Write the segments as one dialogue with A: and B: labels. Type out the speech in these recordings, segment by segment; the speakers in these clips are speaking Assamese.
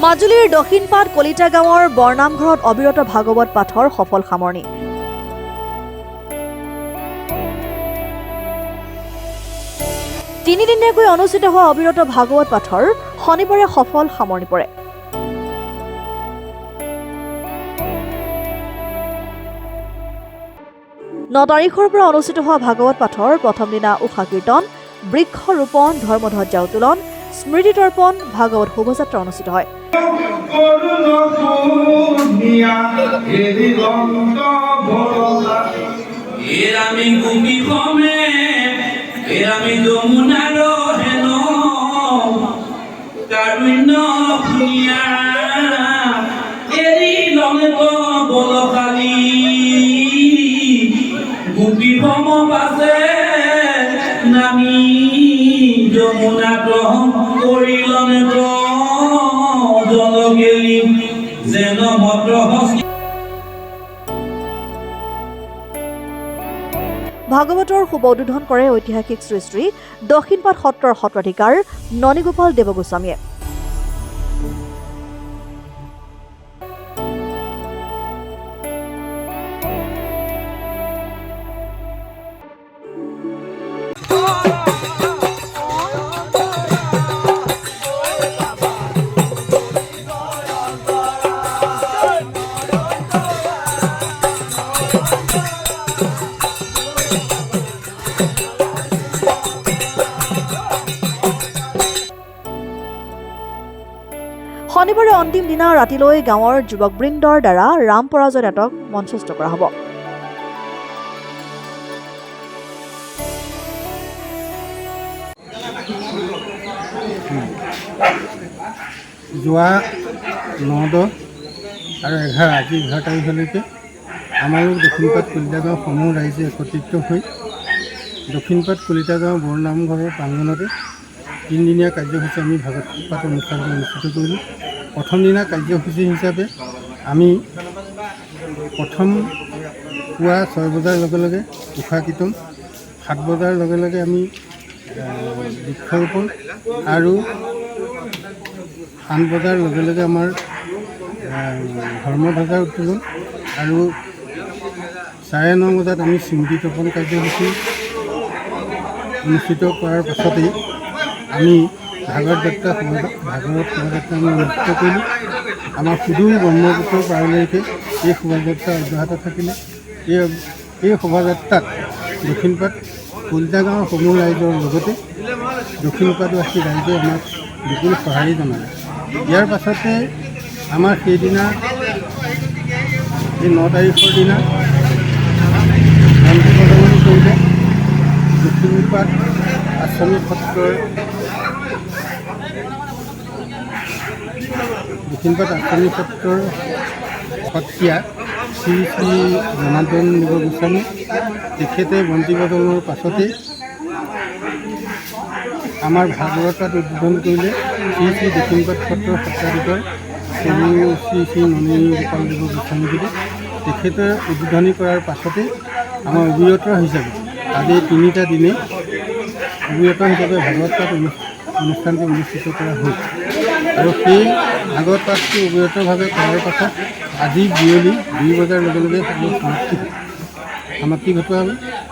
A: মাজুলীৰ দক্ষিণপাট কলিতা গাঁৱৰ বৰনামঘৰত অবিৰত ভাগৱত পাঠৰ সফল সামৰণি। তিনিদিনীয়াকৈ অনুষ্ঠিত হোৱা অবিৰত ভাগৱত পাঠৰ শনিবাৰে সফল সামৰণি পৰে। ন তাৰিখৰ পৰা অনুষ্ঠিত হোৱা ভাগৱত পাঠৰ প্ৰথম দিনা উষা কীৰ্তন, বৃক্ষ ৰোপণ, ধৰ্মধ্বজা উত্তোলন, স্মৃতি তৰ্পণ, ভাগৱত শোভাযাত্ৰা অনুষ্ঠিত হয়। ভাগৱতৰ শুভ উদ্বোধন কৰে ঐতিহাসিক শ্ৰী শ্ৰী দক্ষিণপাট সত্ৰৰ সত্ৰাধিকাৰ ননীগোপাল দেৱগোস্বামীয়ে। শনিবাৰে অন্তিম দিনা ৰাতিলৈ গাঁৱৰ যুৱকবৃন্দৰ দ্বাৰা ৰাম পৰাজয় নাটক মঞ্চস্থ কৰা হ'ব।
B: যোৱা 9 আৰু 11 আজি 11 তাৰিখলৈকে আমালোক দক্ষিণপাট কলিতা গাঁও সমূহ ৰাইজে একত্ৰিত হৈ দক্ষিণপাট কলিতা গাঁও বৰনামঘৰৰ প্ৰাংগণতে তিনিদিনীয়া কাৰ্যসূচী আমি ভাগৱত পাঠ অনুষ্ঠানটো অনুষ্ঠিত কৰিলোঁ। প্ৰথম দিনা কাৰ্যসূচী হিচাপে আমি প্ৰথম পুৱা 6 বজাৰ লগে লগে উষা কীৰ্তন, 7 বজাৰ লগে লগে আমি বৃক্ষৰোপণ আৰু 8 বজাৰ লগে লগে আমাৰ ধৰ্মধ্বজা উত্তোলন আৰু 9:30 বজাত আমি স্মৃতি তৰ্পণ কাৰ্যসূচী অনুষ্ঠিত কৰাৰ পাছতেই আমি ভাগৱত শোভাযাত্ৰা আমি অনুষ্ঠিত কৰিলোঁ। আমাৰ সুদূৰ ব্ৰহ্মপুত্ৰৰ পাৰলৈকে এই শোভাযাত্ৰা অব্যাহত থাকিলে। এই শোভাযাত্ৰাত দক্ষিণপাট কলিতা গাঁৱৰ সমূহ ৰাইজৰ লগতে দক্ষিণপাটবাসী ৰাইজে আমাক বিপুল সঁহাৰি জনালে। ইয়াৰ পাছতে আমাৰ সেইদিনা এই 9 তাৰিখৰ দিনা শান্তি প্ৰদান কৰিলে দক্ষিণপাট আশ্ৰমী সত্ৰৰ সত্ৰীয়া শ্ৰী শ্ৰী জনাৰ্দন দেৱগোস্বামী। তেখেতে বন্তি প্ৰদানৰ পাছতে আমাৰ ভাগৱত পাঠ উদ্বোধন কৰিলে শ্ৰী শ্ৰী দক্ষিণপাট সত্ৰৰ সত্ৰাধিকাৰ শ্ৰী শ্ৰী ননীগোপাল দেৱগোস্বামীদেৱে। তেখেতে উদ্বোধনী কৰাৰ পাছতে আমাৰ অবিৰত হিচাপে আজি 3টা দিনে অবিৰত হিচাপে ভাগৱত পাঠ অনুষ্ঠানটো অনুষ্ঠিত কৰা হৈছে। আৰু সেই ভাগৱত পাঠটো অবিৰতভাৱে কৰাৰ পাছত আজি বিয়লি 2 বজাৰ লগে লগে সমাপ্তি ঘটোৱা হ'ল।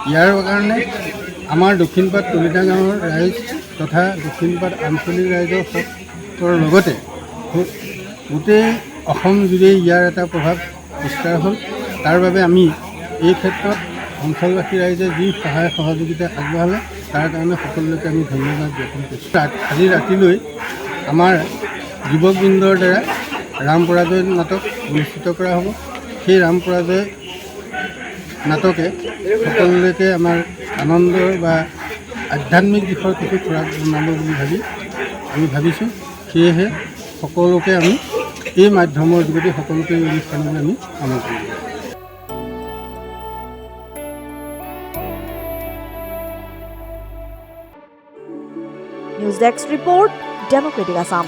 B: ইয়াৰ কাৰণে আমাৰ দক্ষিণপাট কলিতা গাঁৱৰ ৰাইজ তথা দক্ষিণপাট আঞ্চলিক ৰাইজৰ লগতে গোটেই অসম জুৰি ইয়াৰ এটা প্ৰভাৱ বিস্তাৰ হ'ল। তাৰ বাবে আমি এই ক্ষেত্ৰত অঞ্চলবাসী ৰাইজে যি সহায় সহযোগিতা আগবঢ়ালে তাৰ কাৰণে সকলোকে আমি ধন্যবাদ জ্ঞাপন কৰিছোঁ। আজি ৰাতিলৈ আমাৰ যুৱকবৃন্দৰ দ্বাৰা ৰাম পৰাজয় নাটক অনুষ্ঠিত কৰা হ'ব। সেই ৰাম পৰাজয় নাটকে সকলোকে আমাৰ আনন্দৰ বা আধ্যাত্মিক দিশৰ কিছু খোৰাক বনাব বুলি আমি ভাবিছোঁ। সেয়েহে সকলোকে আমি এই মাধ্যমৰ যোগেদি সকলোকে এই অনুষ্ঠানলৈ আমি আমন্ত্ৰণ কৰিছোঁ।
A: News desk report, democratic Assam.